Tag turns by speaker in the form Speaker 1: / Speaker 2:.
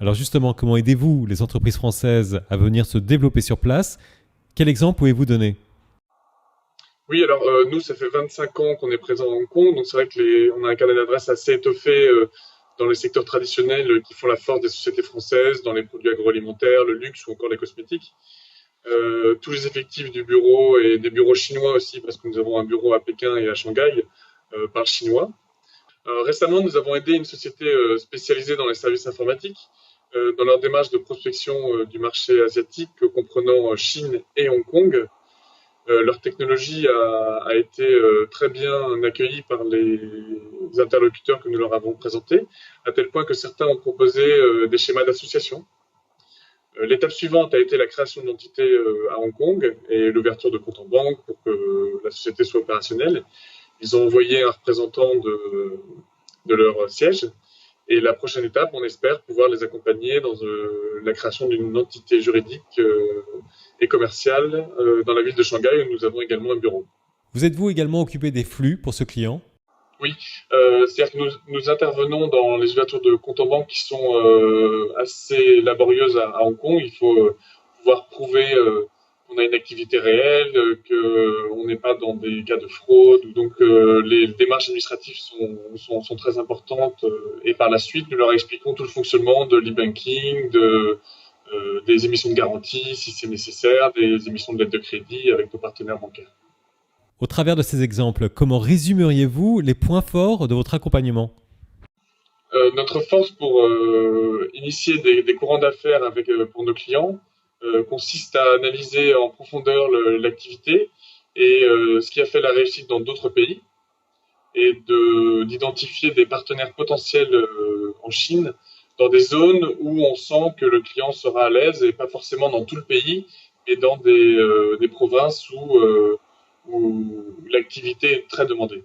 Speaker 1: Alors justement, comment aidez-vous les entreprises françaises à venir se développer sur place? Quel exemple pouvez-vous donner?
Speaker 2: Oui, alors nous, ça fait 25 ans qu'on est présent à Hong Kong, donc c'est vrai que on a un carnet d'adresses assez étoffé dans les secteurs traditionnels qui font la force des sociétés françaises, dans les produits agroalimentaires, le luxe ou encore les cosmétiques. Tous les effectifs du bureau et des bureaux chinois aussi, parce que nous avons un bureau à Pékin et à Shanghai, parlent chinois. Récemment, nous avons aidé une société spécialisée dans les services informatiques dans leur démarche de prospection du marché asiatique comprenant Chine et Hong Kong. Leur technologie a été très bien accueillie par les interlocuteurs que nous leur avons présentés, à tel point que certains ont proposé des schémas d'association. L'étape suivante a été la création d'entités à Hong Kong et l'ouverture de comptes en banque pour que la société soit opérationnelle. Ils ont envoyé un représentant de leur siège. Et la prochaine étape, on espère pouvoir les accompagner dans la création d'une entité juridique et commerciale dans la ville de Shanghai où nous avons également un bureau.
Speaker 1: Vous êtes-vous également occupé des flux pour ce client?
Speaker 2: Oui, c'est-à-dire que nous intervenons dans les ouvertures de comptes en banque qui sont assez laborieuses à Hong Kong. Il faut pouvoir prouver qu'on a une activité réelle, qu'on n'est pas dans des cas de fraude. Donc les démarches administratives sont très importantes. Et par la suite, nous leur expliquons tout le fonctionnement de l'e-banking, des émissions de garantie si c'est nécessaire, des émissions de lettres de crédit avec nos partenaires bancaires.
Speaker 1: Au travers de ces exemples, comment résumeriez-vous les points forts de votre accompagnement?
Speaker 2: Notre force pour initier des courants d'affaires pour nos clients consiste à analyser en profondeur l'activité et ce qui a fait la réussite dans d'autres pays et d'identifier des partenaires potentiels en Chine dans des zones où on sent que le client sera à l'aise et pas forcément dans tout le pays, mais dans des provinces où l'activité est très demandée.